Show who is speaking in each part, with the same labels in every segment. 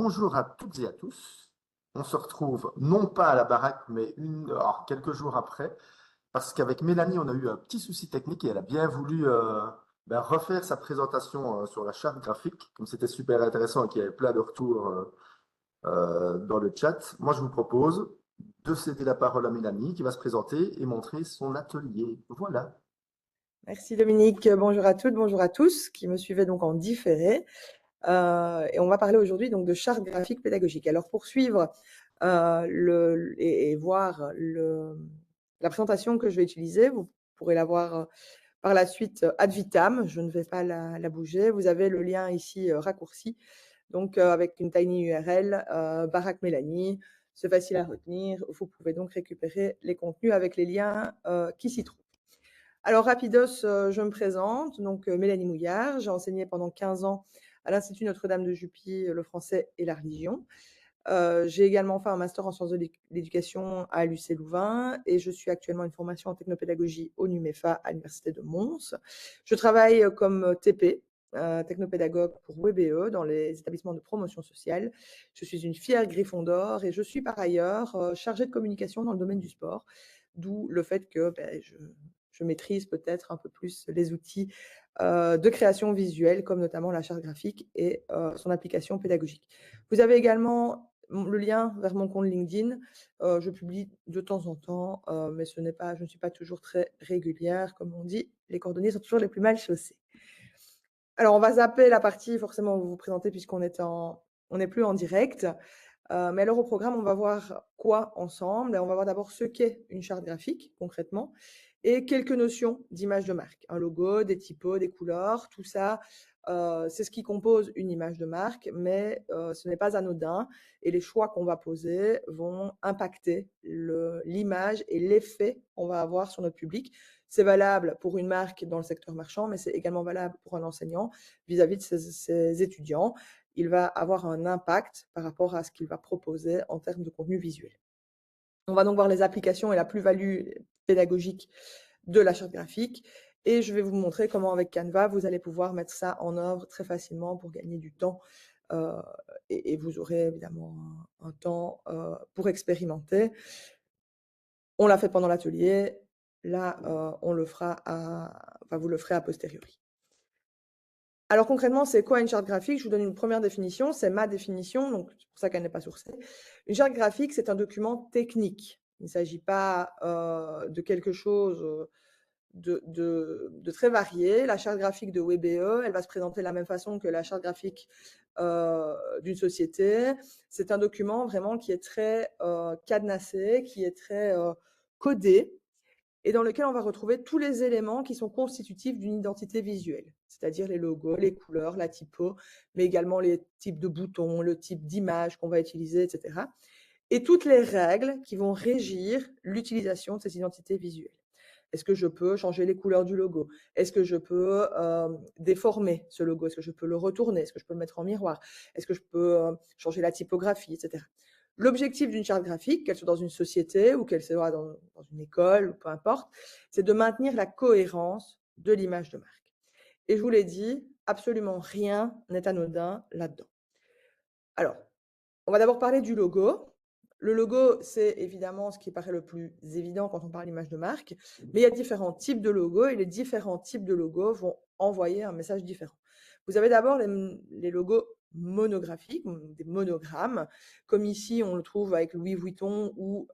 Speaker 1: bonjour à toutes et à tous. On se retrouve non pas à la baraque, mais quelques jours après, parce qu'avec Mélanie, on a eu un petit souci technique et elle a bien voulu refaire sa présentation sur la charte graphique, comme c'était super intéressant et qu'il y avait plein de retours dans le chat. Moi, je vous propose de céder la parole à Mélanie qui va se présenter et montrer son atelier. Voilà.
Speaker 2: Merci Dominique, bonjour à toutes, bonjour à tous qui me suivaient donc en différé. Et on va parler aujourd'hui donc de charte graphique pédagogique. Alors pour suivre et voir la présentation que je vais utiliser, vous pourrez la voir par la suite ad vitam, je ne vais pas la bouger. Vous avez le lien ici raccourci, donc avec une tiny URL, Baraque Mélanie, c'est facile à retenir. Vous pouvez donc récupérer les contenus avec les liens qui s'y trouvent. Alors rapidos, je me présente, donc Mélanie Mouillard. J'ai enseigné pendant 15 ans à l'Institut Notre-Dame de Jupy, le français et la religion. J'ai également fait un master en sciences de l'éducation à l'UC Louvain et je suis actuellement une formation en technopédagogie au NUMEFA à l'Université de Mons. Je travaille comme TP, technopédagogue pour WebE dans les établissements de promotion sociale. Je suis une fière Gryffondor et je suis par ailleurs chargée de communication dans le domaine du sport, d'où le fait que je maîtrise peut-être un peu plus les outils de création visuelle, comme notamment la charte graphique et son application pédagogique. Vous avez également le lien vers mon compte LinkedIn. Je publie de temps en temps, mais je ne suis pas toujours très régulière. Comme on dit, les coordonnées sont toujours les plus mal chaussées. Alors, on va zapper la partie forcément où vous vous présentez puisqu'on n'est plus en direct. Mais alors au programme, on va voir quoi ensemble? On va voir d'abord ce qu'est une charte graphique concrètement et quelques notions d'image de marque. Un logo, des typos, des couleurs, tout ça, c'est ce qui compose une image de marque, mais ce n'est pas anodin et les choix qu'on va poser vont impacter l'image et l'effet qu'on va avoir sur notre public. C'est valable pour une marque dans le secteur marchand, mais c'est également valable pour un enseignant vis-à-vis de ses étudiants. Il va avoir un impact par rapport à ce qu'il va proposer en termes de contenu visuel. On va donc voir les applications et la plus-value pédagogique de la charte graphique. Et je vais vous montrer comment, avec Canva, vous allez pouvoir mettre ça en œuvre très facilement pour gagner du temps. Et vous aurez évidemment un temps pour expérimenter. On l'a fait pendant l'atelier. Là, vous le ferez a posteriori. Alors concrètement, c'est quoi une charte graphique? Je vous donne une première définition, c'est ma définition, donc c'est pour ça qu'elle n'est pas sourcée. Une charte graphique, c'est un document technique. Il ne s'agit pas de quelque chose de très varié. La charte graphique de WebE, elle va se présenter de la même façon que la charte graphique d'une société. C'est un document vraiment qui est très cadenassé, qui est très codé, et dans lequel on va retrouver tous les éléments qui sont constitutifs d'une identité visuelle, c'est-à-dire les logos, les couleurs, la typo, mais également les types de boutons, le type d'image qu'on va utiliser, etc. Et toutes les règles qui vont régir l'utilisation de ces identités visuelles. Est-ce que je peux changer les couleurs du logo? Est-ce que je peux déformer ce logo? Est-ce que je peux le retourner? Est-ce que je peux le mettre en miroir? Est-ce que je peux changer la typographie, etc. L'objectif d'une charte graphique, qu'elle soit dans une société ou qu'elle soit dans une école, ou peu importe, c'est de maintenir la cohérence de l'image de marque. Et je vous l'ai dit, absolument rien n'est anodin là-dedans. Alors, on va d'abord parler du logo. Le logo, c'est évidemment ce qui paraît le plus évident quand on parle d'image de marque, mais il y a différents types de logos et les différents types de logos vont envoyer un message différent. Vous avez d'abord les logos monographiques, des monogrammes, comme ici on le trouve avec Louis Vuitton ou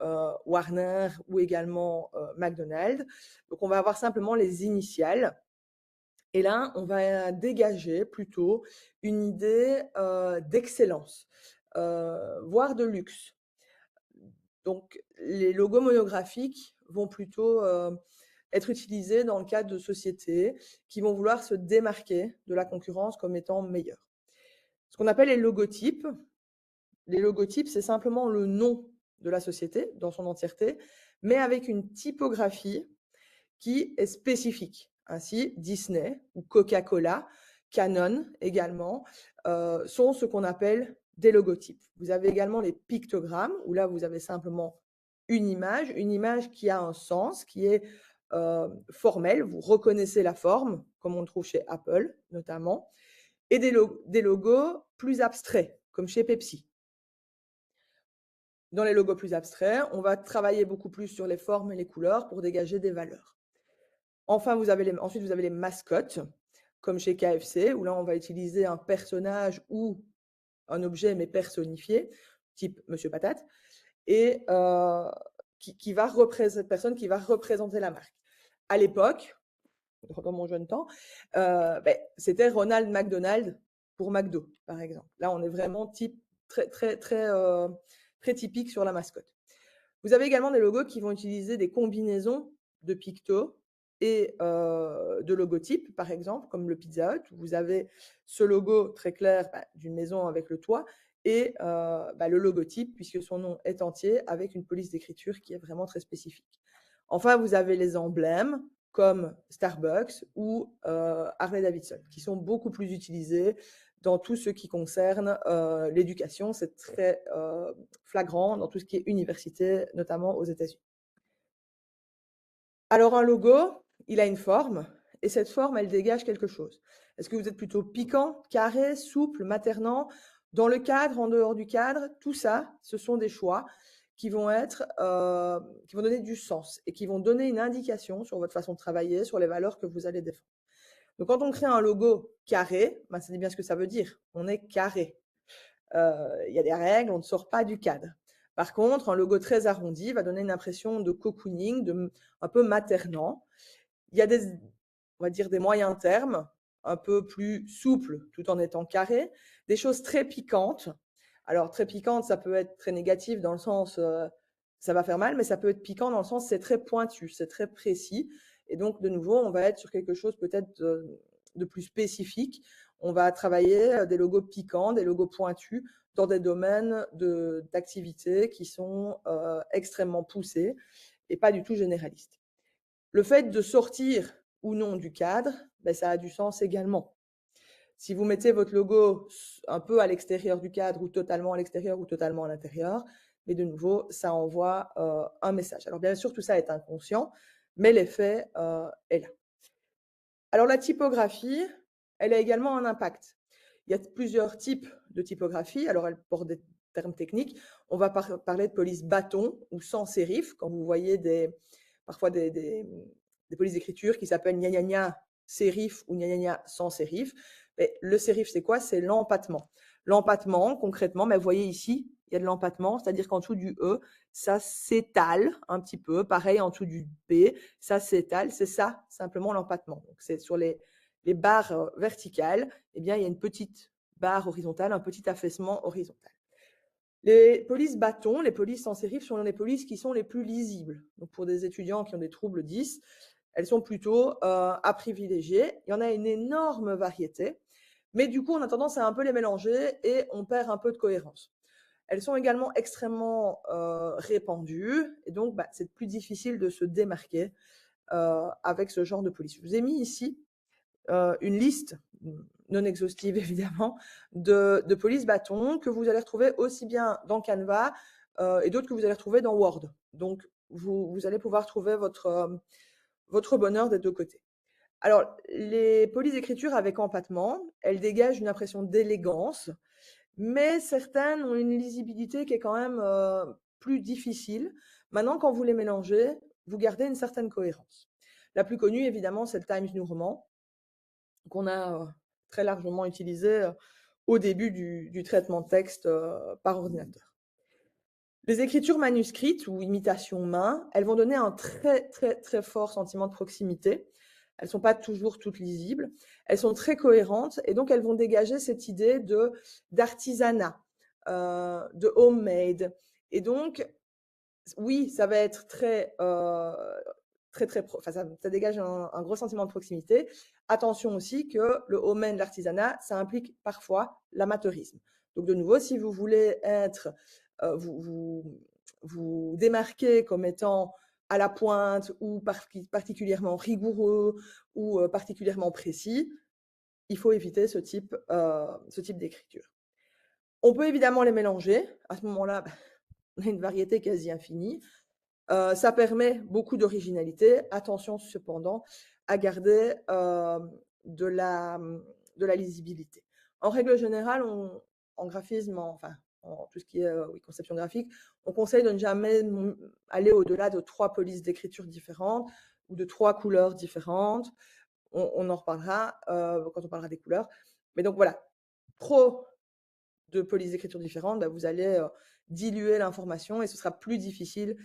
Speaker 2: Warner ou également McDonald's. Donc on va avoir simplement les initiales. Et là, on va dégager plutôt une idée d'excellence, voire de luxe. Donc, les logos monographiques vont plutôt être utilisés dans le cadre de sociétés qui vont vouloir se démarquer de la concurrence comme étant meilleurs. Ce qu'on appelle les logotypes, c'est simplement le nom de la société dans son entièreté, mais avec une typographie qui est spécifique. Ainsi, Disney ou Coca-Cola, Canon également, sont ce qu'on appelle des logotypes. Vous avez également les pictogrammes, où là, vous avez simplement une image qui a un sens, qui est formelle. Vous reconnaissez la forme, comme on le trouve chez Apple notamment, et des logos plus abstraits, comme chez Pepsi. Dans les logos plus abstraits, on va travailler beaucoup plus sur les formes et les couleurs pour dégager des valeurs. Enfin, ensuite, vous avez les mascottes, comme chez KFC, où là, on va utiliser un personnage ou un objet, mais personnifié, type Monsieur Patate, et cette personne qui va représenter la marque. À l'époque, dans mon jeune temps, c'était Ronald McDonald pour McDo, par exemple. Là, on est vraiment très typique sur la mascotte. Vous avez également des logos qui vont utiliser des combinaisons de pictos et de logotypes, par exemple, comme le Pizza Hut, où vous avez ce logo très clair d'une maison avec le toit et le logotype, puisque son nom est entier, avec une police d'écriture qui est vraiment très spécifique. Enfin, vous avez les emblèmes comme Starbucks ou Harley-Davidson, qui sont beaucoup plus utilisés dans tout ce qui concerne l'éducation. C'est très flagrant dans tout ce qui est université, notamment aux États-Unis. Alors un logo, il a une forme, et cette forme, elle dégage quelque chose. Est-ce que vous êtes plutôt piquant, carré, souple, maternant, dans le cadre, en dehors du cadre? Tout ça, ce sont des choix qui vont donner du sens et qui vont donner une indication sur votre façon de travailler, sur les valeurs que vous allez défendre. Donc, quand on crée un logo carré, c'est bien ce que ça veut dire. On est carré. Il y a des règles, on ne sort pas du cadre. Par contre, un logo très arrondi va donner une impression de cocooning, un peu maternant. Il y a on va dire des moyens termes, un peu plus souples tout en étant carré. Des choses très piquantes. Alors, très piquante, ça peut être très négatif dans le sens ça va faire mal, mais ça peut être piquant dans le sens c'est très pointu, c'est très précis. Et donc, de nouveau, on va être sur quelque chose peut-être de plus spécifique. On va travailler des logos piquants, des logos pointus dans des domaines d'activité qui sont extrêmement poussés et pas du tout généralistes. Le fait de sortir ou non du cadre, ça a du sens également. Si vous mettez votre logo un peu à l'extérieur du cadre ou totalement à l'extérieur ou totalement à l'intérieur, mais de nouveau, ça envoie un message. Alors bien sûr, tout ça est inconscient, mais l'effet est là. Alors la typographie, elle a également un impact. Il y a plusieurs types de typographie. Alors elle porte des termes techniques. On va parler de police bâton ou sans sérif, quand vous voyez parfois des polices d'écriture qui s'appellent gna gna gna sérif ou gna gna gna sans sérif. Mais le sérif, c'est quoi? C'est l'empattement. L'empattement, concrètement, mais vous voyez ici, il y a de l'empattement, c'est-à-dire qu'en dessous du E, ça s'étale un petit peu. Pareil, en dessous du B, ça s'étale. C'est ça, simplement l'empattement. Donc, c'est sur les barres verticales, eh bien, il y a une petite barre horizontale, un petit affaissement horizontal. Les polices bâtons, les polices sans sérif sont les polices qui sont les plus lisibles. Donc, pour des étudiants qui ont des troubles 10, elles sont plutôt à privilégier. Il y en a une énorme variété, mais du coup, on a tendance à un peu les mélanger et on perd un peu de cohérence. Elles sont également extrêmement répandues et donc c'est plus difficile de se démarquer avec ce genre de police. Je vous ai mis ici une liste non exhaustive évidemment de police bâton que vous allez retrouver aussi bien dans Canva et d'autres que vous allez retrouver dans Word. Donc vous allez pouvoir trouver votre bonheur des deux côtés. Alors les polices d'écriture avec empattement, elles dégagent une impression d'élégance, mais certaines ont une lisibilité qui est quand même plus difficile. Maintenant, quand vous les mélangez, vous gardez une certaine cohérence. La plus connue, évidemment, c'est le Times New Roman, qu'on a très largement utilisé au début du traitement de texte par ordinateur. Les écritures manuscrites ou imitations main, elles vont donner un très fort sentiment de proximité. Elles ne sont pas toujours toutes lisibles. Elles sont très cohérentes et donc elles vont dégager cette idée d'artisanat, de homemade. Et donc, oui, ça va être ça dégage un gros sentiment de proximité. Attention aussi que le homemade, l'artisanat, ça implique parfois l'amateurisme. Donc de nouveau, si vous voulez être, vous démarquer comme étant à la pointe ou particulièrement rigoureux ou particulièrement précis, il faut éviter ce type d'écriture. On peut évidemment les mélanger. À ce moment-là, on a une variété quasi infinie. Ça permet beaucoup d'originalité. Attention cependant à garder de la lisibilité. En règle générale, en graphisme, enfin, en tout ce qui est oui, conception graphique, on conseille de ne jamais aller au-delà de 3 polices d'écriture différentes ou de 3 couleurs différentes. On en reparlera quand on parlera des couleurs. Mais donc voilà, trop de polices d'écriture différentes, bah, vous allez diluer l'information et ce sera plus difficile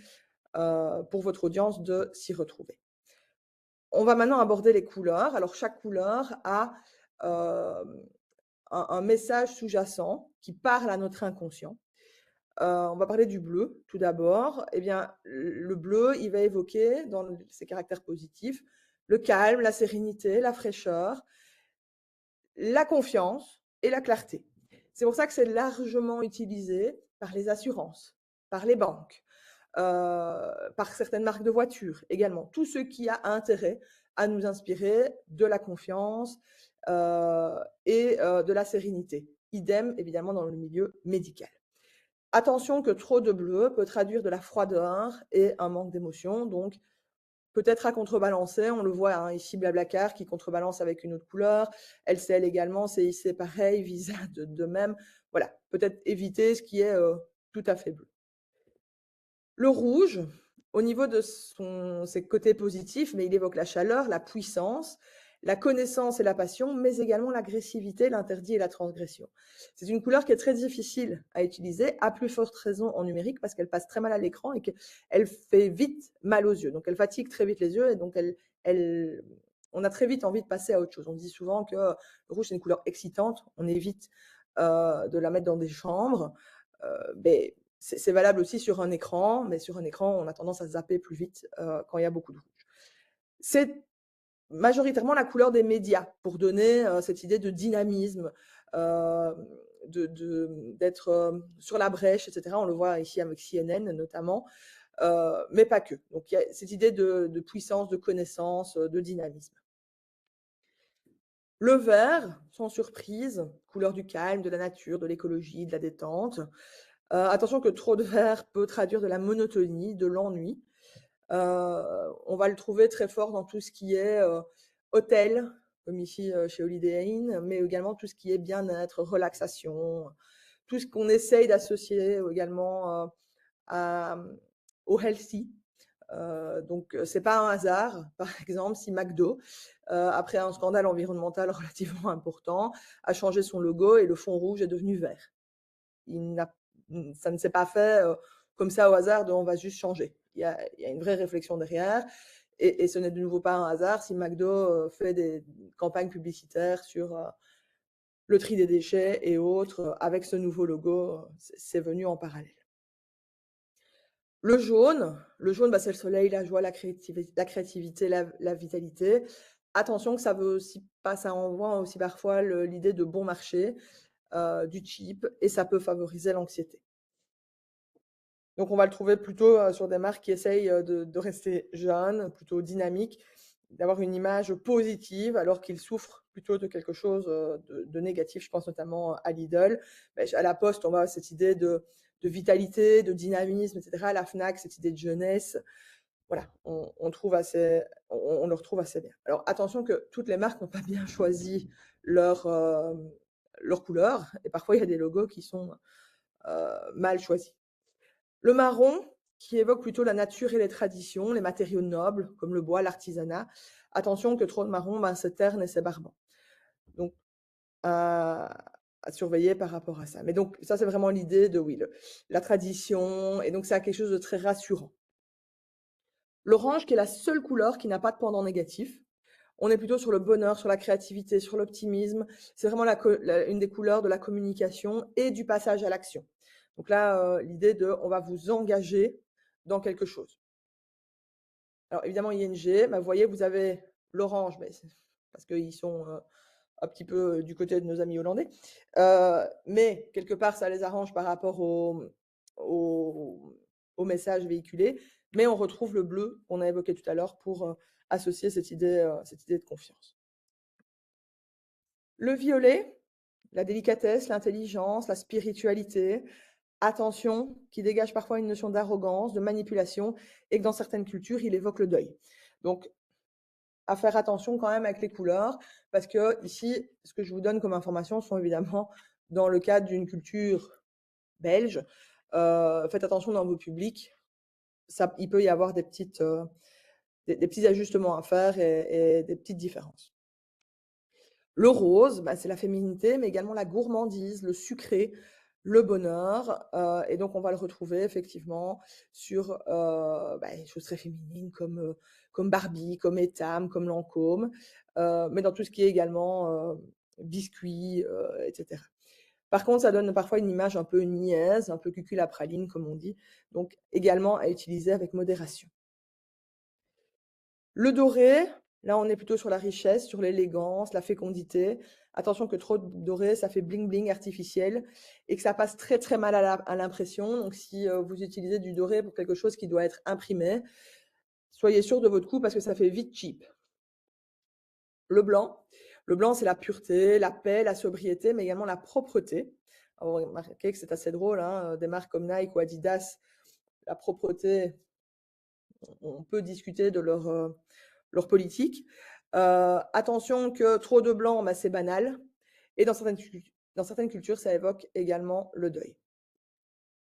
Speaker 2: pour votre audience de s'y retrouver. On va maintenant aborder les couleurs. Alors chaque couleur a un message sous-jacent qui parle à notre inconscient. On va parler du bleu tout d'abord. Eh bien, le bleu, il va évoquer dans ses caractères positifs le calme, la sérénité, la fraîcheur, la confiance et la clarté. C'est pour ça que c'est largement utilisé par les assurances, par les banques, par certaines marques de voitures également. Tout ce qui a intérêt à nous inspirer de la confiance et de la sérénité. Idem, évidemment, dans le milieu médical. Attention que trop de bleu peut traduire de la froideur et un manque d'émotion, donc peut-être à contrebalancer. On le voit hein, ici, Blablacar qui contrebalance avec une autre couleur, LCL également, CIC pareil, Visa de même. Voilà, peut-être éviter ce qui est tout à fait bleu. Le rouge, au niveau de ses côtés positifs, mais il évoque la chaleur, la puissance, la connaissance et la passion, mais également l'agressivité, l'interdit et la transgression. C'est une couleur qui est très difficile à utiliser, à plus forte raison en numérique, parce qu'elle passe très mal à l'écran et qu'elle fait vite mal aux yeux. Donc elle fatigue très vite les yeux et donc on a très vite envie de passer à autre chose. On dit souvent que le rouge, c'est une couleur excitante, on évite de la mettre dans des chambres. Mais c'est valable aussi sur un écran, mais sur un écran, on a tendance à zapper plus vite quand il y a beaucoup de rouge. C'est majoritairement la couleur des médias pour donner cette idée de dynamisme, d'être sur la brèche, etc. On le voit ici avec CNN notamment, mais pas que. Donc il y a cette idée de puissance, de connaissance, de dynamisme. Le vert, sans surprise, couleur du calme, de la nature, de l'écologie, de la détente. Attention que trop de vert peut traduire de la monotonie, de l'ennui. On va le trouver très fort dans tout ce qui est hôtel, comme ici chez Holiday Inn, mais également tout ce qui est bien-être, relaxation, tout ce qu'on essaye d'associer également au healthy. Donc c'est pas un hasard, par exemple, si McDo, après un scandale environnemental relativement important, a changé son logo et le fond rouge est devenu vert. Ça ne s'est pas fait comme ça au hasard de on va juste changer. Il y a une vraie réflexion derrière et ce n'est de nouveau pas un hasard si McDo fait des campagnes publicitaires sur le tri des déchets et autres avec ce nouveau logo, c'est venu en parallèle. Le jaune, bah, c'est le soleil, la joie, la créativité, la vitalité. Attention que ça veut aussi pas, ça envoie aussi parfois l'idée de bon marché, du cheap et ça peut favoriser l'anxiété. Donc on va le trouver plutôt sur des marques qui essayent de rester jeunes, plutôt dynamiques, d'avoir une image positive alors qu'ils souffrent plutôt de quelque chose de négatif. Je pense notamment à Lidl. À la Poste, on va avoir cette idée de vitalité, de dynamisme, etc. À la Fnac, cette idée de jeunesse. Voilà, on le retrouve assez bien. Alors attention que toutes les marques n'ont pas bien choisi leur couleur et parfois il y a des logos qui sont mal choisis. Le marron, qui évoque plutôt la nature et les traditions, les matériaux nobles, comme le bois, l'artisanat. Attention que trop de marron, c'est terne et c'est barbant. Donc, à surveiller par rapport à ça. Mais donc, ça, c'est vraiment l'idée de, oui, la tradition, et donc, c'est quelque chose de très rassurant. L'orange, qui est la seule couleur qui n'a pas de pendant négatif. On est plutôt sur le bonheur, sur la créativité, sur l'optimisme. C'est vraiment une des couleurs de la communication et du passage à l'action. Donc là, l'idée de on va vous engager dans quelque chose. Alors évidemment, ING, vous voyez, vous avez l'orange, mais parce qu'ils sont un petit peu du côté de nos amis hollandais. Mais quelque part, ça les arrange par rapport au message véhiculé. Mais on retrouve le bleu qu'on a évoqué tout à l'heure pour associer cette idée de confiance. Le violet, la délicatesse, l'intelligence, la spiritualité, attention, qui dégage parfois une notion d'arrogance, de manipulation, et que dans certaines cultures, il évoque le deuil. Donc, à faire attention quand même avec les couleurs, parce que ici, ce que je vous donne comme information sont évidemment dans le cadre d'une culture belge, faites attention dans vos publics. Il peut y avoir des petits ajustements à faire et des petites différences. Le rose, bah, c'est la féminité, mais également la gourmandise, le sucré, le bonheur, et donc on va le retrouver effectivement sur, des choses très féminines comme Barbie, comme Etam, comme Lancôme, mais dans tout ce qui est également, biscuits, et cetera. Par contre, ça donne parfois une image un peu niaise, un peu cuculapraline comme on dit, donc également à utiliser avec modération. Le doré, là, on est plutôt sur la richesse, sur l'élégance, la fécondité. Attention que trop de doré, ça fait bling bling artificiel et que ça passe très, très mal à l'impression. Donc si, vous utilisez du doré pour quelque chose qui doit être imprimé, soyez sûr de votre coup parce que ça fait vite cheap. Le blanc. Le blanc, c'est la pureté, la paix, la sobriété, mais également la propreté. Alors, vous remarquez que c'est assez drôle, hein, des marques comme Nike ou Adidas, la propreté, on peut discuter de leur politique. Attention que trop de blanc, bah, c'est banal. Et dans certaines cultures, ça évoque également le deuil.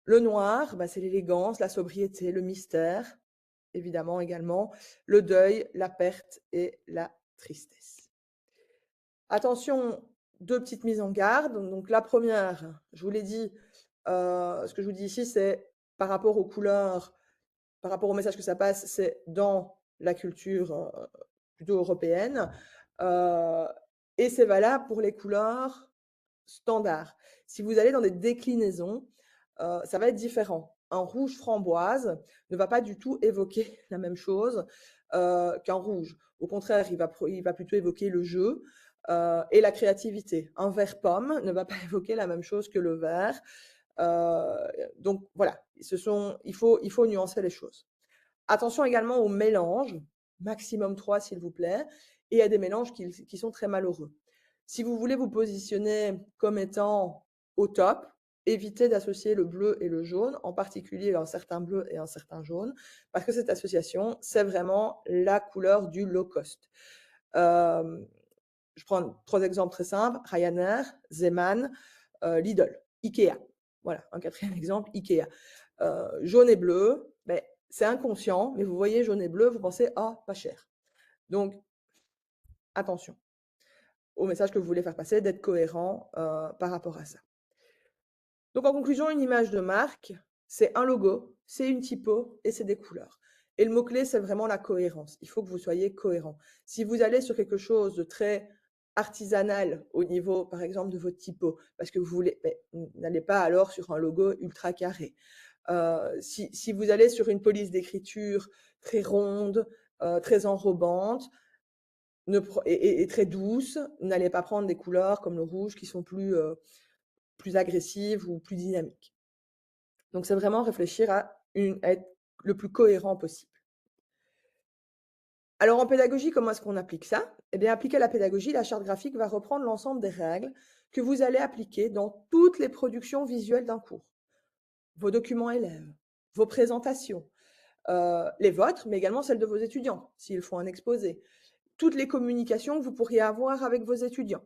Speaker 2: Le noir, bah, c'est l'élégance, la sobriété, le mystère, évidemment également, le deuil, la perte et la tristesse. Attention, 2 petites mises en garde. Donc la première, je vous l'ai dit, ce que je vous dis ici, c'est par rapport aux couleurs, par rapport au message que ça passe, c'est dans la culture, plutôt européenne, heu et c'est valable pour les couleurs standards. Si vous allez dans des déclinaisons, ça va être différent. Un rouge framboise ne va pas du tout évoquer la même chose, qu'un rouge. Au contraire, il va plutôt évoquer le jeu, et la créativité. Un vert pomme ne va pas évoquer la même chose que le vert. Donc voilà, il faut nuancer les choses. Attention également aux mélanges, maximum 3 s'il vous plaît, et à des mélanges qui sont très malheureux. Si vous voulez vous positionner comme étant au top, évitez d'associer le bleu et le jaune, en particulier un certain bleu et un certain jaune, parce que cette association, c'est vraiment la couleur du low cost. Hem, je prends 3 exemples très simples, Ryanair, Zeeman, Lidl, IKEA. Voilà, un quatrième exemple, IKEA. Jaune et bleu, beh, c'est inconscient, mais vous voyez jaune et bleu, vous pensez: «Ah, pas cher». Donc attention au message que vous voulez faire passer, d'être cohérent, par rapport à ça. Donc en conclusion, une image de marque, c'est un logo, c'est une typo et c'est des couleurs. Et le mot-clé, c'est vraiment la cohérence. Il faut que vous soyez cohérent. Si vous allez sur quelque chose de très artisanal au niveau, par exemple, de votre typo, parce que vous voulez, n'allez pas alors sur un logo ultra carré. Si vous allez sur une police d'écriture très ronde, très enrobante, et très douce, n'allez pas prendre des couleurs comme le rouge qui sont plus agressives ou plus dynamiques. Donc c'est vraiment réfléchir à être le plus cohérent possible. Alors en pédagogie, comment est-ce qu'on applique ça? Eh bien, appliquer la pédagogie, la charte graphique va reprendre l'ensemble des règles que vous allez appliquer dans toutes les productions visuelles d'un cours. Vos documents élèves, vos présentations, les vôtres, mais également celles de vos étudiants, s'ils font un exposé. Toutes les communications que vous pourriez avoir avec vos étudiants.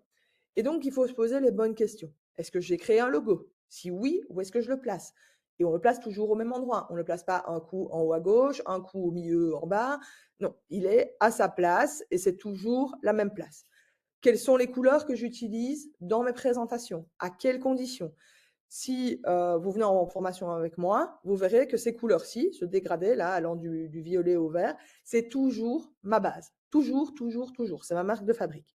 Speaker 2: Et donc, il faut se poser les bonnes questions. Est-ce que j'ai créé un logo? Si oui, où est-ce que je le place? Et on le place toujours au même endroit. On ne le place pas un coup en haut à gauche, un coup au milieu en bas. Non, il est à sa place et c'est toujours la même place. Quelles sont les couleurs que j'utilise dans mes présentations? À quelles conditions? Si vous venez en formation avec moi, vous verrez que ces couleurs-ci, ce dégradé-là, allant du violet au vert, c'est toujours ma base. Toujours, toujours, toujours. C'est ma marque de fabrique.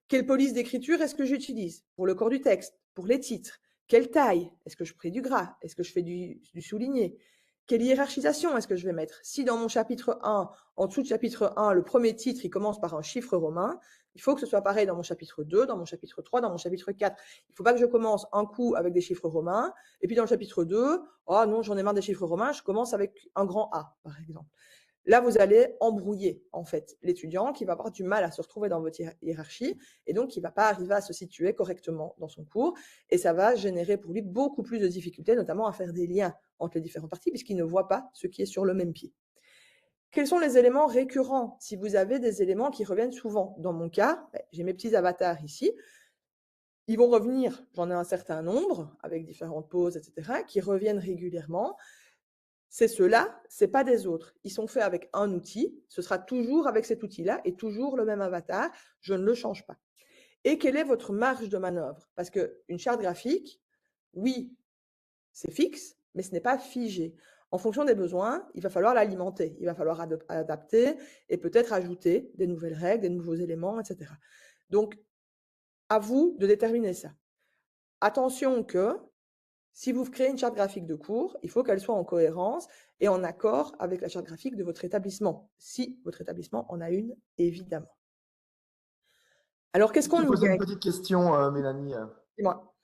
Speaker 2: Quelle police d'écriture est-ce que j'utilise? Pour le corps du texte, pour les titres? Quelle taille? Est-ce que je fais du gras? Est-ce que je fais du souligné? Quelle hiérarchisation est-ce que je vais mettre? Si dans mon chapitre 1, en dessous de chapitre 1, le premier titre, il commence par un chiffre romain, il faut que ce soit pareil dans mon chapitre 2, dans mon chapitre 3, dans mon chapitre 4. Il ne faut pas que je commence un coup avec des chiffres romains, et puis dans le chapitre 2, oh non, j'en ai marre des chiffres romains, je commence avec un grand A, par exemple. Là, vous allez embrouiller, en fait, l'étudiant qui va avoir du mal à se retrouver dans votre hiérarchie et donc qui va pas arriver à se situer correctement dans son cours et ça va générer pour lui beaucoup plus de difficultés, notamment à faire des liens entre les différentes parties puisqu'il ne voit pas ce qui est sur le même pied. Quels sont les éléments récurrents? Si vous avez des éléments qui reviennent souvent, dans mon cas, j'ai mes petits avatars ici. ils vont revenir, j'en ai un certain nombre, avec différentes pauses, etc., qui reviennent régulièrement. C'est ceux-là, c'est pas des autres. Ils sont faits avec un outil, ce sera toujours avec cet outil-là et toujours le même avatar, je ne le change pas. Et quelle est votre marge de manœuvre? Parce qu'une charte graphique, oui, c'est fixe, mais ce n'est pas figé. En fonction des besoins, il va falloir l'alimenter, il va falloir adapter et peut-être ajouter des nouvelles règles, des nouveaux éléments, etc. Donc, à vous de déterminer ça. Attention que si vous créez une charte graphique de cours, il faut qu'elle soit en cohérence et en accord avec la charte graphique de votre établissement, si votre établissement en a une, évidemment. Alors, qu'est-ce
Speaker 1: Je
Speaker 2: qu'on
Speaker 1: te
Speaker 2: nous
Speaker 1: poser une
Speaker 2: gagne?
Speaker 1: petite question, Mélanie.
Speaker 2: Dis-moi.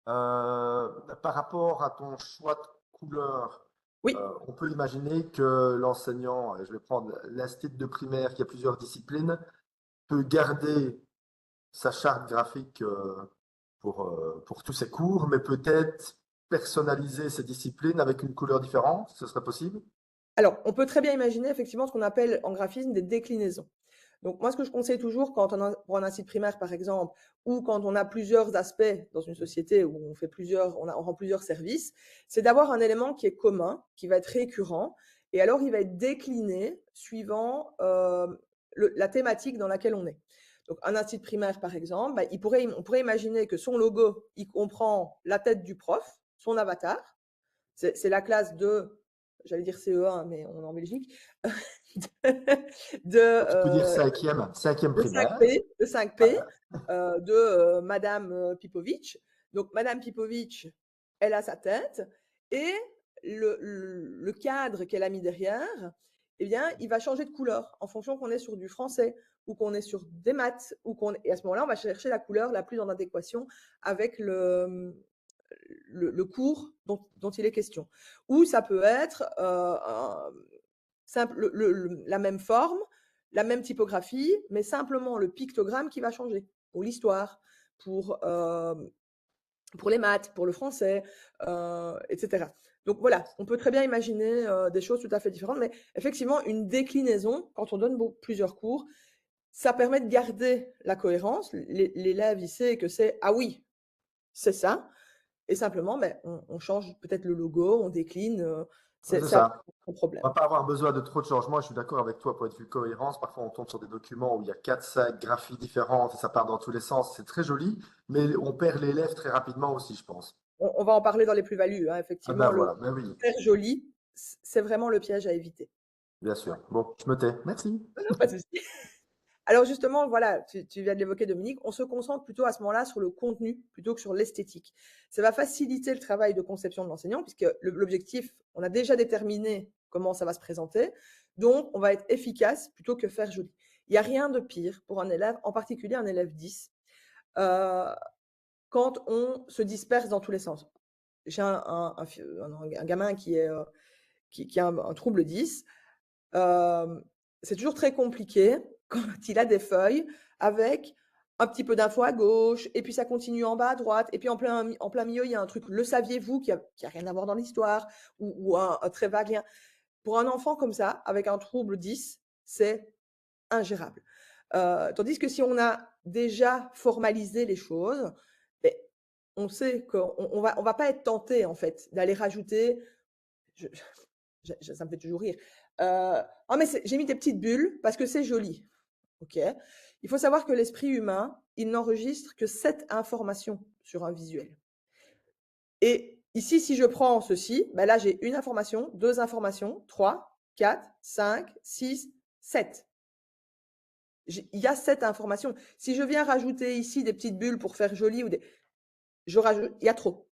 Speaker 1: Par rapport à ton choix de couleur,
Speaker 2: Oui.
Speaker 1: on peut imaginer que l'enseignant, je vais prendre l'institut de primaire qui a plusieurs disciplines, peut garder sa charte graphique pour tous ses cours, mais peut-être personnaliser ses disciplines avec une couleur différente, ce serait possible?
Speaker 2: Alors, on peut très bien imaginer effectivement ce qu'on appelle en graphisme des déclinaisons. Donc moi, ce que je conseille toujours quand on a pour un site primaire, par exemple, ou quand on a plusieurs aspects dans une société où on fait on rend plusieurs services, c'est d'avoir un élément qui est commun, qui va être récurrent, et alors il va être décliné suivant la thématique dans laquelle on est. Donc un institut primaire, par exemple, bah, on pourrait imaginer que son logo, il comprend la tête du prof, son avatar, c'est la classe de, j'allais dire CE1, mais on est en Belgique, de,
Speaker 1: Tu peux dire
Speaker 2: euh,
Speaker 1: cinquième
Speaker 2: de
Speaker 1: primaire.
Speaker 2: 5P, de 5P, de Madame Pipovic. Donc, Madame Pipovic, elle a sa tête et le cadre qu'elle a mis derrière, eh bien, il va changer de couleur en fonction qu'on est sur du français ou qu'on est sur des maths et à ce moment-là, on va chercher la couleur la plus en adéquation avec le cours dont il est question. Ou ça peut être simple, la même forme, la même typographie, mais simplement le pictogramme qui va changer pour l'histoire, pour les maths, pour le français, etc. Donc voilà, on peut très bien imaginer des choses tout à fait différentes, mais effectivement, une déclinaison, quand on donne plusieurs cours, ça permet de garder la cohérence. L'élève, il sait que c'est, ah oui, c'est ça, et simplement, ben, on change peut-être le logo, on décline,
Speaker 1: Ouais, c'est
Speaker 2: ça
Speaker 1: ça.
Speaker 2: pas de
Speaker 1: On
Speaker 2: problème.
Speaker 1: va pas avoir besoin de trop de changements. Je suis d'accord avec toi, point de vue cohérence. Parfois, on tombe sur des documents où il y a 4, 5 graphies différentes et ça part dans tous les sens. C'est très joli, mais on perd l'élève très rapidement aussi, je pense.
Speaker 2: On va en parler dans les plus-values, hein,
Speaker 1: Ah ben
Speaker 2: effectivement, le
Speaker 1: voilà, ben oui,
Speaker 2: faire joli, c'est vraiment le piège à éviter.
Speaker 1: bien sûr. Bon, je me tais. Merci.
Speaker 2: Non, pas de souci. Alors justement, voilà, tu viens de l'évoquer, Dominique, on se concentre plutôt à ce moment-là sur le contenu plutôt que sur l'esthétique. Ça va faciliter le travail de conception de l'enseignant puisque l'objectif, on a déjà déterminé comment ça va se présenter, donc on va être efficace plutôt que faire joli. Il n'y a rien de pire pour un élève, en particulier un élève 10, euh, quand on se disperse dans tous les sens. J'ai un gamin qui a un trouble 10. C'est toujours très compliqué quand il a des feuilles avec un petit peu d'infos à gauche, et puis ça continue en bas à droite, et puis en plein milieu, il y a un truc, le saviez-vous, qui a rien à voir dans l'histoire, ou un très vague lien. Pour un enfant comme ça, avec un trouble 10, c'est ingérable. Tandis que si on a déjà formalisé les choses, ben, on sait qu'on va pas être tenté, en fait, d'aller rajouter, je ça me fait toujours rire. «Ah mais j'ai mis des petites bulles parce que c'est joli». OK. Il faut savoir que l'esprit humain, il n'enregistre que 7 informations sur un visuel. Et ici, si je prends ceci, bah là, j'ai une information, 2 informations, 3, 4, 5, 6, 7. Il y a 7 informations. Si je viens rajouter ici des petites bulles pour faire joli je rajoute, il y a trop.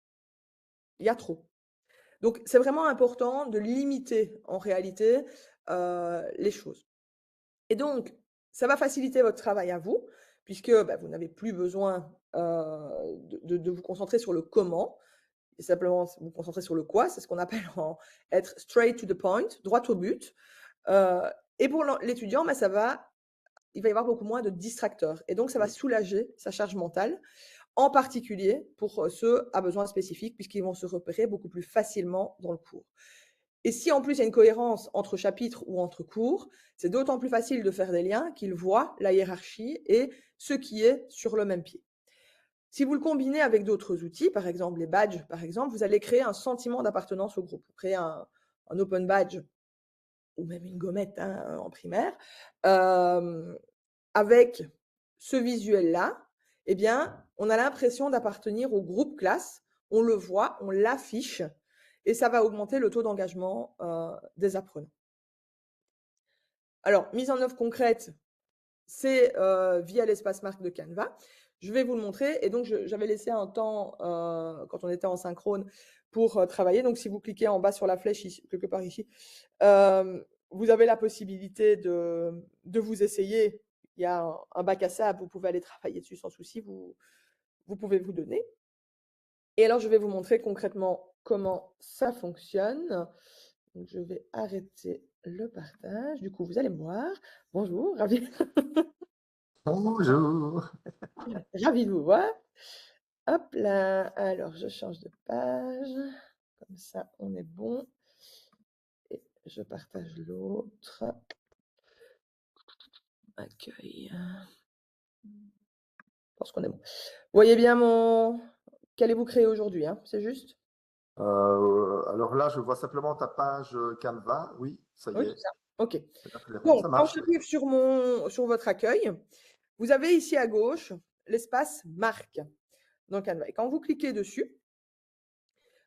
Speaker 2: Il y a trop. Donc c'est vraiment important de limiter en réalité, les choses. Et donc, ça va faciliter votre travail à vous, puisque, bah, vous n'avez plus besoin, de vous concentrer sur le comment, et simplement vous concentrer sur le quoi. C'est ce qu'on appelle en être straight to the point, droit au but. Heu et pour l'étudiant, bah, il va y avoir beaucoup moins de distracteurs et donc ça va
Speaker 1: Oui.
Speaker 2: soulager sa charge mentale, en particulier pour, ceux à besoins spécifiques puisqu'ils vont se repérer beaucoup plus facilement dans le cours. Et si en plus il y a une cohérence entre chapitres ou entre cours, c'est d'autant plus facile de faire des liens qu'ils voient la hiérarchie et ce qui est sur le même pied. Si vous le combinez avec d'autres outils, par exemple les badges, par exemple, vous allez créer un sentiment d'appartenance au groupe. Vous créez un open badge ou même une gommette, hein, en primaire, avec ce visuel-là, eh bien, on a l'impression d'appartenir au groupe classe, on le voit, on l'affiche et ça va augmenter le taux d'engagement, des apprenants. Alors, mise en œuvre concrète, c'est, via l'espace marque de Canva. Je vais vous le montrer et donc j'avais laissé un temps, quand on était en synchrone pour, travailler. Donc si vous cliquez en bas sur la flèche ici, quelque part ici, vous avez la possibilité de vous essayer. Il y a un bac à sable, vous pouvez aller travailler dessus sans souci, vous pouvez vous donner. Et alors je vais vous montrer concrètement comment ça fonctionne. Donc je vais arrêter le partage. Du coup, vous allez me voir. Bonjour, ravie
Speaker 1: Bonjour.
Speaker 2: ravie de vous voir. Hop là, alors je change de page, comme ça on est bon. Et je partage l'autre. Accueil. Je pense qu'on est bon. Vous voyez bien mon... Qu'allez-vous créer aujourd'hui, hein, c'est juste?
Speaker 1: Alors là, je vois simplement ta page Canva. Oui, ça y
Speaker 2: Oui, c'est
Speaker 1: est,
Speaker 2: ça. OK.
Speaker 1: c'est clair.
Speaker 2: Donc,
Speaker 1: Ça
Speaker 2: quand
Speaker 1: marche, oui.
Speaker 2: j'arrive sur votre accueil, vous avez ici à gauche l'espace marque dans Canva. Et quand vous cliquez dessus,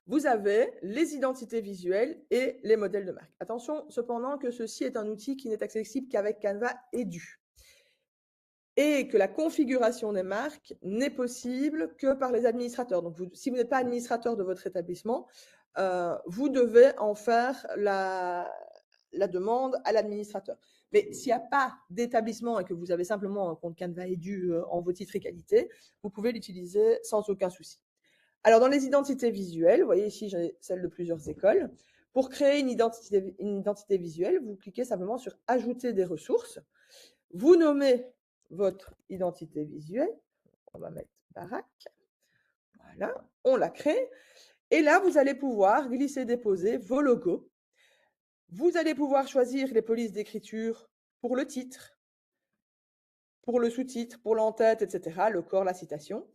Speaker 2: vous avez les identités visuelles et les modèles de marque. Attention cependant que ceci est un outil qui n'est accessible qu'avec Canva Edu et que la configuration des marques n'est possible que par les administrateurs. Donc, si vous n'êtes pas administrateur de votre établissement, vous devez en faire la demande à l'administrateur. Mais s'il n'y a pas d'établissement et que vous avez simplement un compte Canva Edu en vos titres et qualités, vous pouvez l'utiliser sans aucun souci. Alors, dans les identités visuelles, vous voyez ici, j'ai celle de plusieurs écoles. Pour créer une identité visuelle, vous cliquez simplement sur « Ajouter des ressources ». Vous nommez votre identité visuelle. On va mettre baraque. Voilà, on la crée. Et là, vous allez pouvoir glisser-déposer vos logos. Vous allez pouvoir choisir les polices d'écriture pour le titre, pour le sous-titre, pour l'entête, etc., le corps, la citation.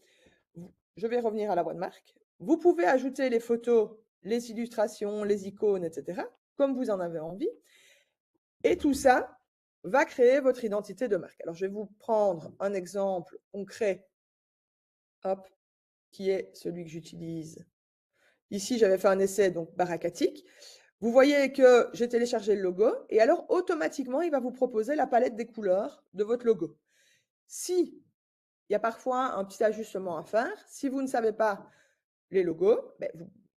Speaker 2: Je vais revenir à la voie de marque. Vous pouvez ajouter les photos, les illustrations, les icônes, etc., comme vous en avez envie. Et tout ça va créer votre identité de marque. Alors, je vais vous prendre un exemple concret, hop, qui est celui que j'utilise. Ici, j'avais fait un essai, donc Barakatik. Vous voyez que j'ai téléchargé le logo et alors automatiquement, il va vous proposer la palette des couleurs de votre logo. Si il y a parfois un petit ajustement à faire, si vous ne savez pas les logos,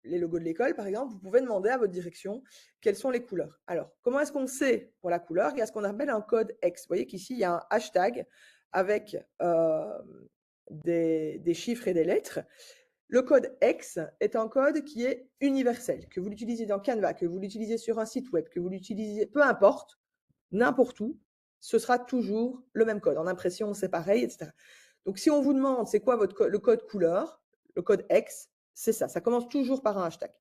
Speaker 2: les logos de l'école, par exemple, vous pouvez demander à votre direction quelles sont les couleurs. Alors, comment est-ce qu'on sait pour la couleur? Il y a ce qu'on appelle un code X. Vous voyez qu'ici, il y a un hashtag avec des chiffres et des lettres. Le code X est un code qui est universel, que vous l'utilisez dans Canva, que vous l'utilisez sur un site web, que vous l'utilisez, peu importe, n'importe où, ce sera toujours le même code. En impression, c'est pareil, etc. Donc, si on vous demande c'est quoi le code couleur, le code X, c'est ça. Ça commence toujours par un hashtag.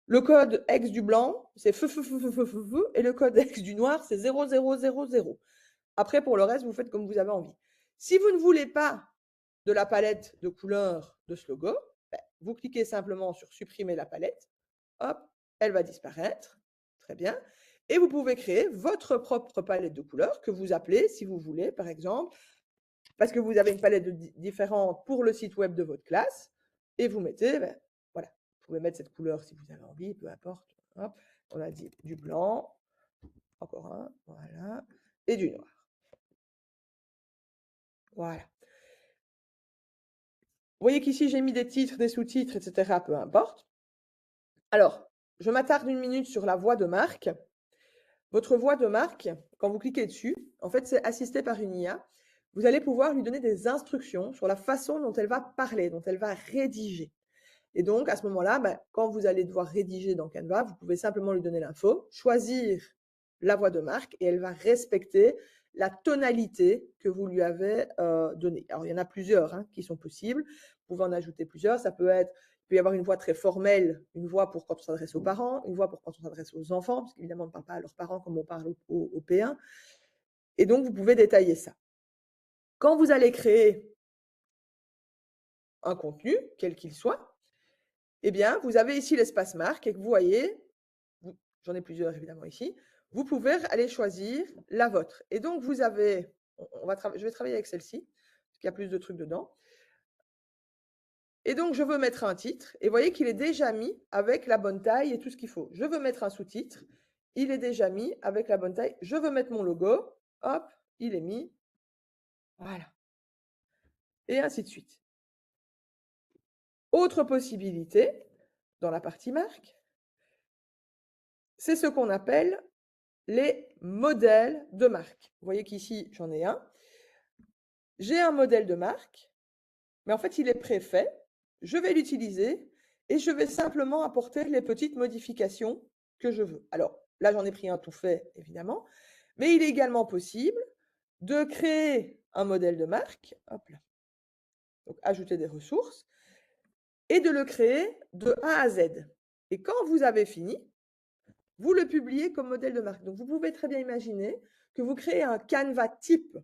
Speaker 2: Le code X du blanc, c'est feu, et le code X du noir, c'est 0000. Après, pour le reste, vous faites comme vous avez envie. Si vous ne voulez pas de la palette de couleurs de ce logo, vous cliquez simplement sur supprimer la palette, hop, elle va disparaître, très bien. Et vous pouvez créer votre propre palette de couleurs que vous appelez, si vous voulez, par exemple, parce que vous avez une palette différente pour le site web de votre classe, et vous mettez, voilà, vous pouvez mettre cette couleur si vous avez envie, peu importe. Hop, on a dit du blanc, encore un, voilà, et du noir. Voilà. Vous voyez qu'ici, j'ai mis des titres, des sous-titres, etc., peu importe. Alors, je m'attarde une minute sur la voix de marque. Votre voix de marque, quand vous cliquez dessus, en fait, c'est assisté par une IA. Vous allez pouvoir lui donner des instructions sur la façon dont elle va parler, dont elle va rédiger. Et donc, à ce moment-là, quand vous allez devoir rédiger dans Canva, vous pouvez simplement lui donner l'info, choisir la voix de marque et elle va respecter la tonalité que vous lui avez donnée. Alors, il y en a plusieurs qui sont possibles. Vous pouvez en ajouter plusieurs. Ça peut être, il peut y avoir une voix très formelle, une voix pour quand on s'adresse aux parents, une voix pour quand on s'adresse aux enfants, parce qu'évidemment, on ne parle pas à leurs parents comme on parle au P1. Et donc, vous pouvez détailler ça. Quand vous allez créer un contenu, quel qu'il soit, eh bien, vous avez ici l'espace marque et que vous voyez, j'en ai plusieurs évidemment ici, vous pouvez aller choisir la vôtre. Et donc, vous avez, je vais travailler avec celle-ci, parce qu'il y a plus de trucs dedans. Et donc, je veux mettre un titre, et vous voyez qu'il est déjà mis avec la bonne taille et tout ce qu'il faut. Je veux mettre un sous-titre, il est déjà mis avec la bonne taille. Je veux mettre mon logo, hop, il est mis, voilà. Et ainsi de suite. Autre possibilité, dans la partie marque, c'est ce qu'on appelle les modèles de marque. Vous voyez qu'ici, j'en ai un. J'ai un modèle de marque, mais en fait, il est préfet. Je vais l'utiliser et je vais simplement apporter les petites modifications que je veux. Alors, là, j'en ai pris un tout fait, évidemment, mais il est également possible de créer un modèle de marque, hop là, donc ajouter des ressources, et de le créer de A à Z. Et quand vous avez fini, vous le publiez comme modèle de marque. Donc, vous pouvez très bien imaginer que vous créez un canevas type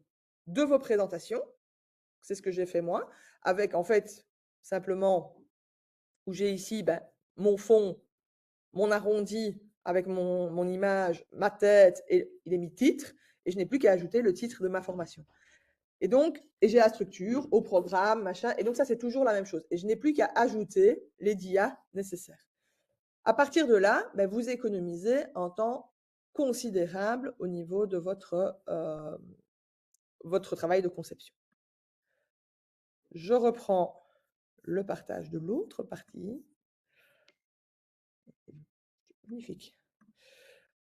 Speaker 2: de vos présentations. C'est ce que j'ai fait moi, avec en fait simplement où j'ai ici mon fond, mon arrondi avec mon image, ma tête, et il est mis titre, et je n'ai plus qu'à ajouter le titre de ma formation. Et donc, j'ai la structure au programme, machin, et donc ça c'est toujours la même chose. Et je n'ai plus qu'à ajouter les DIA nécessaires. À partir de là, vous économisez un temps considérable au niveau de votre travail de conception. Je reprends le partage de l'autre partie. Magnifique.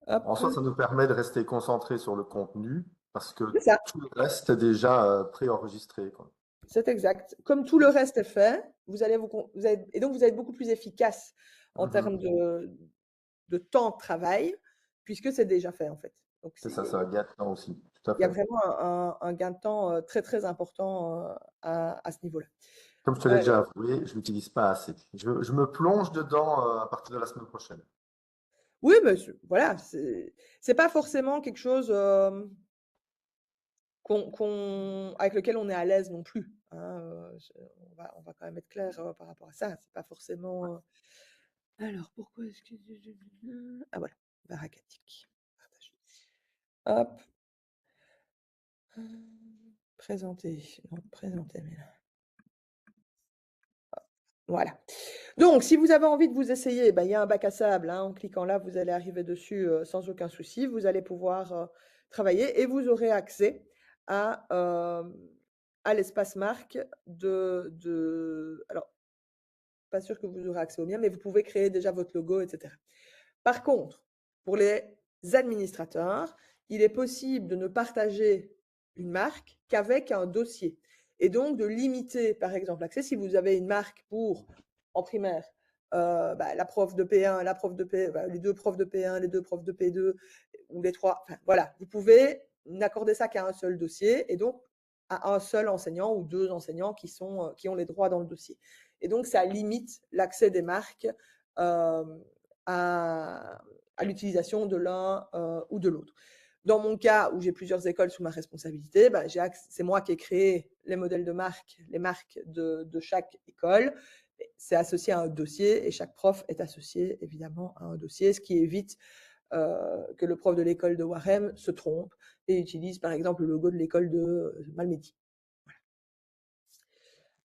Speaker 2: Hop.
Speaker 1: En soi, ça nous permet de rester concentré sur le contenu parce que
Speaker 2: C'est ça,
Speaker 1: tout le reste est déjà préenregistré, quoi.
Speaker 2: c'est exact. Comme tout le reste est fait, et donc vous êtes beaucoup plus efficace en termes
Speaker 1: Mhm.
Speaker 2: de temps de travail, puisque c'est déjà fait en fait. Donc
Speaker 1: C'est
Speaker 2: il
Speaker 1: ça, ça gagne temps aussi. Tout à
Speaker 2: y a
Speaker 1: fait.
Speaker 2: vraiment un gain de temps très très important à ce niveau-là.
Speaker 1: Comme je te l'ai déjà avoué, je l'utilise pas assez. Je me plonge dedans à partir de la semaine prochaine.
Speaker 2: Oui, mais voilà, c'est pas forcément quelque chose avec lequel on est à l'aise non plus, hein, on va quand même être clair par rapport à ça. C'est pas forcément. Alors, pourquoi est-ce que. Ah voilà, Barakatik. Partager. Hop. Présenter. Non, présenter, mais là. Voilà. Donc, si vous avez envie de vous essayer, il y a un bac à sable, hein, en cliquant là, vous allez arriver dessus sans aucun souci. Vous allez pouvoir travailler et vous aurez accès à, à l'espace marque alors, pas sûr que vous aurez accès au mien, mais vous pouvez créer déjà votre logo, etc. Par contre, pour les administrateurs, il est possible de ne partager une marque qu'avec un dossier. Et donc de limiter, par exemple, l'accès. Si vous avez une marque en primaire, la prof de P1, la prof de les deux profs de P1, les deux profs de P2, ou les trois, enfin, voilà, vous pouvez n'accorder ça qu'à un seul dossier, et donc à un seul enseignant ou deux enseignants qui ont les droits dans le dossier. Et donc, ça limite l'accès des marques à l'utilisation de l'un ou de l'autre. Dans mon cas, où j'ai plusieurs écoles sous ma responsabilité, c'est moi qui ai créé les modèles de marque, les marques de chaque école. C'est associé à un dossier et chaque prof est associé évidemment à un dossier, ce qui évite que le prof de l'école de Warem se trompe et utilise par exemple le logo de l'école de Malmedy.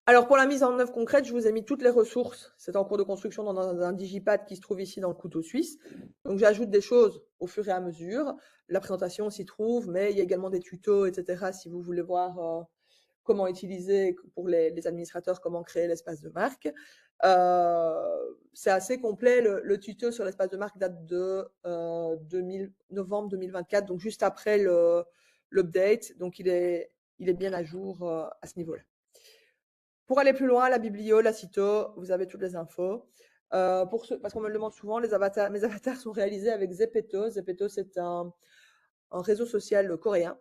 Speaker 2: Alors, pour la mise en œuvre concrète, je vous ai mis toutes les ressources. C'est en cours de construction dans un digipad qui se trouve ici dans le couteau suisse. Donc, j'ajoute des choses au fur et à mesure. La présentation s'y trouve, mais il y a également des tutos, etc. si vous voulez voir comment utiliser pour les administrateurs, comment créer l'espace de marque. C'est assez complet. Le tuto sur l'espace de marque date de novembre 2024, donc juste après l'update. Donc, il est bien à jour à ce niveau-là. Pour aller plus loin, la biblio, la cito, vous avez toutes les infos. Parce qu'on me le demande souvent, mes avatars sont réalisés avec Zepeto. Zepeto, c'est un réseau social coréen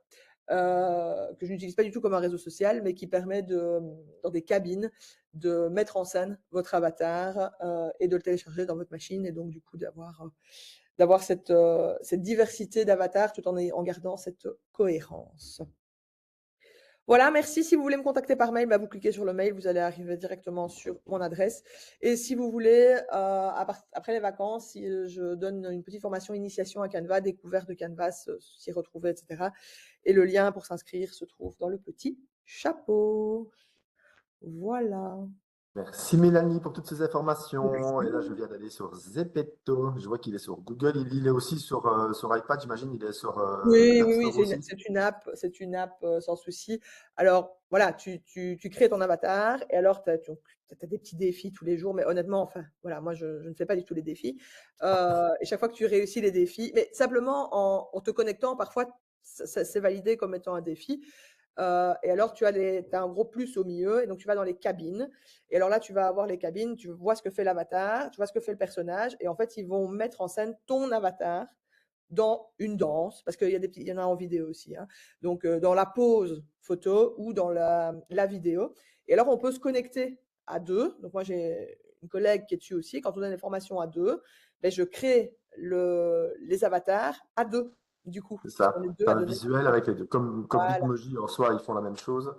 Speaker 2: que je n'utilise pas du tout comme un réseau social, mais qui permet dans des cabines, de mettre en scène votre avatar et de le télécharger dans votre machine, et donc du coup d'avoir cette diversité d'avatars tout en gardant cette cohérence. Voilà, merci. Si vous voulez me contacter par mail, bah, vous cliquez sur le mail, vous allez arriver directement sur mon adresse. Et si vous voulez, après les vacances, je donne une petite formation initiation à Canva, découverte de Canvas, s'y retrouver, etc. Et le lien pour s'inscrire se trouve dans le petit chapeau. Voilà.
Speaker 1: Merci Mélanie pour toutes ces informations. Et là, je
Speaker 2: Merci.
Speaker 1: viens d'aller sur Zepeto. Je vois qu'il est sur Google. Il est aussi sur iPad, j'imagine. Il est sur
Speaker 2: Oui,
Speaker 1: l'App
Speaker 2: oui, oui,
Speaker 1: Store aussi.
Speaker 2: c'est une app sans souci. Alors, voilà, tu crées ton avatar et alors tu as des petits défis tous les jours, mais honnêtement, enfin, voilà, moi, je ne fais pas du tout les défis. Et chaque fois que tu réussis les défis, mais simplement en te connectant, parfois, c'est validé comme étant un défi. Et alors, as un gros plus au milieu, et donc tu vas dans les cabines. Et alors là, tu vas avoir les cabines, tu vois ce que fait l'avatar, tu vois ce que fait le personnage, et en fait, ils vont mettre en scène ton avatar dans une danse, parce qu'il y en a en vidéo aussi, hein. Donc, dans la pose photo ou dans la vidéo. Et alors, on peut se connecter à deux. Donc, moi, j'ai une collègue qui est dessus aussi. Quand on donne des formations à deux, ben, je crée les avatars à deux, du coup,
Speaker 1: C'est
Speaker 2: puisqu'on
Speaker 1: ça.
Speaker 2: est deux
Speaker 1: Tu as
Speaker 2: à
Speaker 1: le
Speaker 2: donner.
Speaker 1: visuel avec les deux. Comme
Speaker 2: Voilà.
Speaker 1: Bitmoji, en soi, ils font la même chose.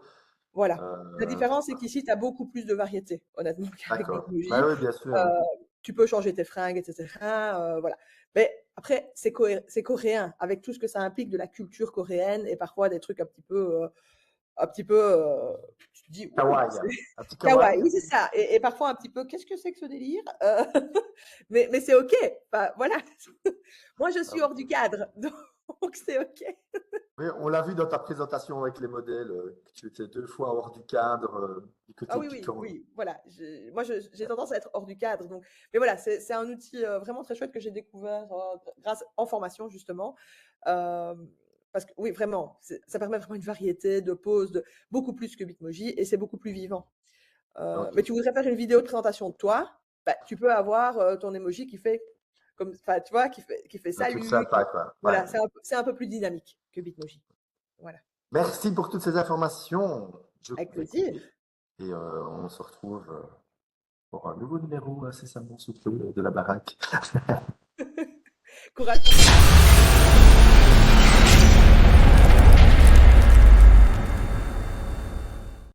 Speaker 2: Voilà. La
Speaker 1: Euh,
Speaker 2: différence, c'est qu'ici, tu as beaucoup plus de variété, honnêtement, qu'avec
Speaker 1: d'accord. Bah
Speaker 2: Bitmoji.
Speaker 1: oui, bien
Speaker 2: Heu,
Speaker 1: sûr.
Speaker 2: Tu peux changer tes fringues, et cetera, voilà. Mais après, c'est coréen, avec tout ce que ça implique de la culture coréenne et parfois des trucs un petit peu, tu te dis: «Waouh,
Speaker 1: Kawaii.
Speaker 2: c'est
Speaker 1: Un petit
Speaker 2: kawaii»,
Speaker 1: kawaii.
Speaker 2: oui, c'est ça, et parfois un petit peu: «Qu'est-ce que c'est que ce délire?» Mais c'est OK. Enfin, voilà. Moi, je
Speaker 1: Ah
Speaker 2: suis
Speaker 1: oui.
Speaker 2: hors du cadre, donc c'est OK.
Speaker 1: Oui, on l'a vu dans ta présentation avec les modèles, que tu étais 2 fois hors du cadre, du
Speaker 2: Ah
Speaker 1: côté
Speaker 2: oui, oui,
Speaker 1: piquant.
Speaker 2: oui, voilà. Moi, j'ai tendance à être hors du cadre. Donc, mais voilà, c'est un outil vraiment très chouette que j'ai découvert grâce en formation, justement. Euh, Parce que oui, vraiment, ça permet vraiment une variété de poses, beaucoup plus que Bitmoji, et c'est beaucoup plus vivant.
Speaker 1: Ok.
Speaker 2: Mais tu voudrais faire une vidéo de présentation de toi, bah, tu peux avoir ton emoji qui fait comme, enfin, tu vois, qui fait
Speaker 1: Un truc
Speaker 2: salut.
Speaker 1: sympa, quoi. Ouais.
Speaker 2: Voilà, c'est un peu plus dynamique que Bitmoji. Voilà.
Speaker 1: Merci pour toutes ces informations. Je
Speaker 2: Avec
Speaker 1: vais
Speaker 2: plaisir.
Speaker 1: couper et on se retrouve pour un nouveau numéro incessamment sous peu de la baraque.
Speaker 2: Courage.